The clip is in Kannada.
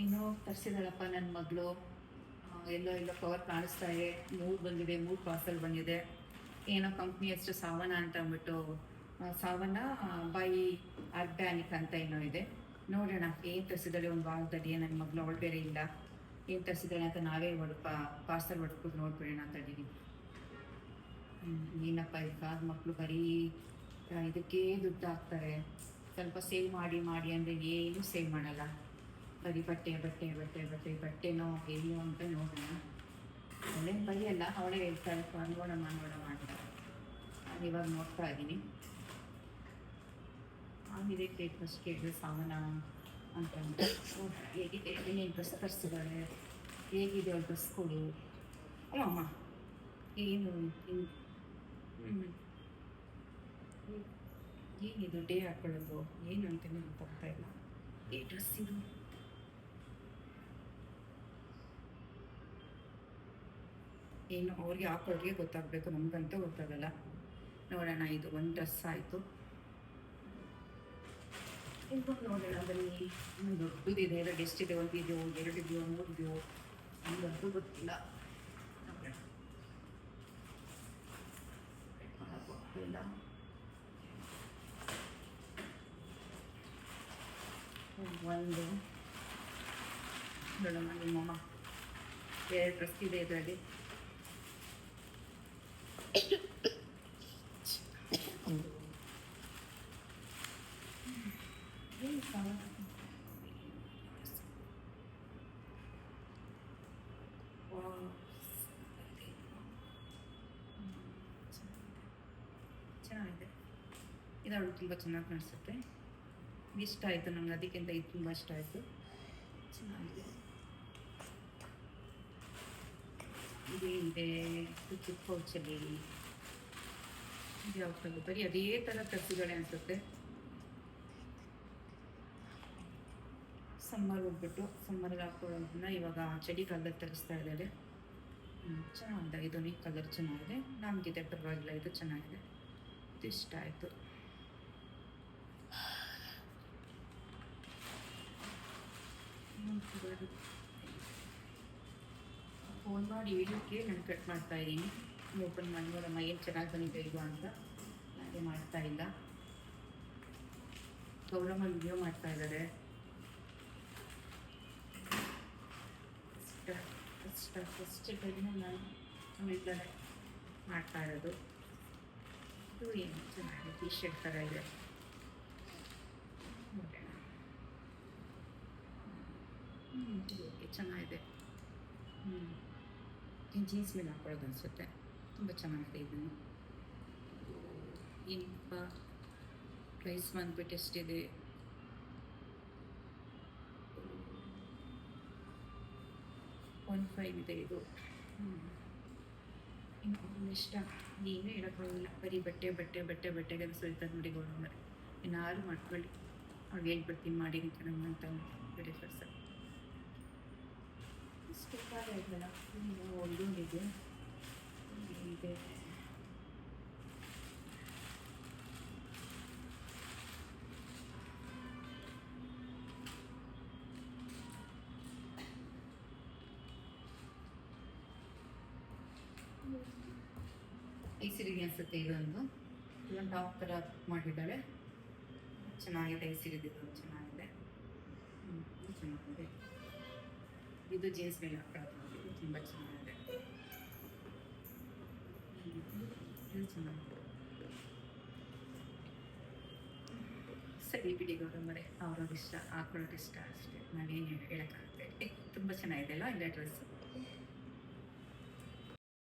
ಇನ್ನೂ ತರಿಸಿದಾಳಪ್ಪ ನನ್ನ ಮಗಳು. ಎಲ್ಲೋ ಎಲ್ಲೋ ಕವರ್ ಕಾಣಿಸ್ತಾ ಇದೆ. 3 ಬಂದಿದೆ, 3 ಪಾರ್ಸಲ್ ಬಂದಿದೆ. ಏನೋ ಕಂಪ್ನಿ ಹೆಸರು ಸಾವನ ಅಂತ ಅಂದ್ಬಿಟ್ಟು, ಸಾವನ ಬೈ ಆರ್ಗ್ಯಾನಿಕ್ ಅಂತ ಏನೋ ಇದೆ. ನೋಡೋಣ ಏನು ತರಿಸಿದಾಳೆ ಒಂದು ವಾರದಲ್ಲಿ. ನನ್ನ ಮಗಳು ಅವಳು ಬೇರೆ ಇಲ್ಲ, ಏನು ತರಿಸಿದಾಳೆ ಅಂತ ನಾವೇ ಪಾರ್ಸಲ್ ಹೊಡ್ಬಿಟ್ಟು ನೋಡ್ಬಿಡೋಣ ಅಂತ ಇದ್ದೀವಿ. ಏನಪ್ಪ ಕಾದ ಮಕ್ಕಳು ಬರೀ ಇದಕ್ಕೆ ದುಡ್ಡು ಹಾಕ್ತಾರೆ. ಸ್ವಲ್ಪ ಸೇವ್ ಮಾಡಿ ಮಾಡಿ ಅಂದರೆ ಏನು ಸೇವ್ ಮಾಡಲ್ಲ. ಬರೀ ಬಟ್ಟೆನೋ ಏನೋ ಅಂತ ನೋಡೋಣ. ಅವಳೇನು ಬರೆಯಲ್ಲ, ಅವಳೇ ಹೇಳ್ತಾಳೆ ನೋಡೋಣ ಅಂತ. ನಾನು ಇವಾಗ ನೋಡ್ತಾ ಇದ್ದೀನಿ. ಆಗಿದೆ ಪ್ಲೇಟ್ ಫಸ್ಟ್ ಕೇಳಿದ್ರೆ ಸಾವನ ಅಂತ ಹೇಗಿದೆ, ಏನೇನು ಡ್ರೆಸ್ ತರಿಸಿದ್ದಾಳೆ, ಹೇಗಿದೆ ಅವಳು ಡ್ರೆಸ್ ಕೊಡು. ಅಮ್ಮ ಏನು ಏನಿದು ಡೇ ಹಾಕೊಳ್ಳೋದು ಏನು ಅಂತಲೇ ಗೊತ್ತಾಗ್ತಾ ಇಲ್ಲ. ಈ ಡ್ರೆಸ್ ಇದು ಏನು ಅವ್ರಿಗೆ ಹಾಕೋರಿಗೆ ಗೊತ್ತಾಗಬೇಕು, ನಮಗಂತೂ ಗೊತ್ತಾಗಲ್ಲ. ನೋಡೋಣ, ಇದು ಒಂದು ಡ್ರೆಸ್ ಆಯಿತು. ನೋಡೋಣ ಬನ್ನಿ. ದೊಡ್ಡದಿದೆ, 2 ಎಷ್ಟಿದೆ, 1 ಇದೆಯೋ 2 ಇದೆಯೋ 3 ಇದೆಯೋ ನಮಗಂತೂ ಗೊತ್ತಿಲ್ಲ. ಇಲ್ಲ ಒಂದು ನೋಡೋಣ. ನಿಮ್ಮಮ್ಮ 2 ಡ್ರೆಸ್ ಇದೆ ಇದರಲ್ಲಿ. ಚೆನ್ನಾಗಿದೆ. ಇದವಳು ತುಂಬ ಚೆನ್ನಾಗಿ ಕಾಣಿಸುತ್ತೆ. ಇಷ್ಟ ಆಯಿತು ನನಗೆ, ಅದಕ್ಕಿಂತ ಇದು ತುಂಬ ಇಷ್ಟ ಆಯಿತು. ಚೆನ್ನಾಗಿದೆ. ಇದೇನಿದೆ ಚಿಕ್ಕ ಪೌಚಲ್ಲಿ ಯಾವ ಥರ ಬರೀ ಅದೇ ಥರ ತರಿಸಿದ್ದಾಳೆ ಅನಿಸುತ್ತೆ. ಸಮ್ಮರ್ ಹೋಗ್ಬಿಟ್ಟು ಸಮ್ಮರ್ಗೆ ಹಾಕೊಳ್ಳೋದನ್ನ ಇವಾಗ ಚಳಿಗಾಲದಲ್ಲಿ ತರಿಸ್ತಾ ಇದ್ದಾಳೆ. ಚೆನ್ನಾಗಿದೆ. ಇದು ಈ ಕಲರ್ ಚೆನ್ನಾಗಿದೆ, ನಮಗಿದೆ ಪರವಾಗಿಲ್ಲ, ಇದು ಚೆನ್ನಾಗಿದೆ, ಇದು ಇಷ್ಟ ಆಯಿತು. ಫೋನ್ ಮಾಡಿ ವಿಡಿಯೋಕ್ಕೆ ನಾನು ಕಟ್ ಮಾಡ್ತಾ ಇದ್ದೀನಿ. ಓಪನ್ ಮಾಡಿ ನೋಡಮ್ಮ ಏನು ಚೆನ್ನಾಗಿ ಬಂದಿದೆ ಇದು ಅಂತ. ಹಾಗೆ ಮಾಡ್ತಾ ಇಲ್ಲ. ಗೌರಮ್ಮ ವಿಡಿಯೋ ಮಾಡ್ತಾ ಇದ್ದಾರೆ. ಫಸ್ಟ್ ಟೈಮು ನಾನು ಇದ್ದಾರೆ ಮಾಡ್ತಾ ಇರೋದು. ಇದು ಏನು ಚೆನ್ನಾಗಿದೆ, ಟೀ ಶರ್ಟ್ ಥರ ಇದೆ. ಓಕೆ, ಚೆನ್ನಾಗಿದೆ. ಜೀನ್ಸ್ ಮೇಲೆ ಹಾಕೊಳ್ಳೋದು ಅನಿಸುತ್ತೆ. ತುಂಬ ಚೆನ್ನಾಗಿದೆ. ಇದನ್ನು ಏನಪ್ಪ ಪ್ರೈಸ್ ಬಂದ್ಬಿಟ್ಟು ಎಷ್ಟಿದೆ? 1.5 ಇದೆ ಇದು. ಇನ್ನು ಇಷ್ಟ ನೀವೇ ಹೇಳೋಕ್ಕಾಗಲ್ಲ. ಬರೀ ಬಟ್ಟೆಗೆ ಸುರಿತಾರೆ ನೋಡಿ ಗೌರಮ್ಮ. ಇನ್ನಾರು ಮಾಡ್ಕೊಳ್ಳಿ, ಅವ್ರಿಗೆ ಹೇಳ್ಬಿಡ್ತೀನಿ ಮಾಡಿ ನಮ್ಮ ಅಂತ ಬೆಳೆ ಫರ್ಸ ಇಷ್ಟು ಖಾರ ಇದೆಯಲ್ಲ. ಒಂದು ಇದೆ ಐಸಿರಿಗೆ ಅನಿಸುತ್ತೆ. ಇದೊಂದು ಟಾಪ್ ಥರ ಮಾಡಿದ್ದಾಳೆ. ಚೆನ್ನಾಗಿದೆ. ಐಸಿರಿದ್ದು ಚೆನ್ನಾಗಿದೆ. ಚೆನ್ನಾಗಿದೆ. ಇದು ಜೀನ್ಸ್ ಮೇಲೆ ಹಾಕೊಳ್ಳೋದು ತುಂಬ ಚೆನ್ನಾಗಿದೆ. ಇದು ಚೆನ್ನಾಗಿದೆ. ಸರಿ ಬಿಡಿ ಗೌರಮ್ಮರೇ, ಅವ್ರವ್ರ ಇಷ್ಟ, ಹಾಕೊಳ್ಳೋದು ಇಷ್ಟ ಅಷ್ಟೇ. ನಾವೇನು ಹೇಳೋಕ್ಕಾಗುತ್ತೆ. ತುಂಬ ಚೆನ್ನಾಗಿದೆ ಅಲ್ಲ ಇಲ್ಲ ಡ್ರೆಸ್ಸು.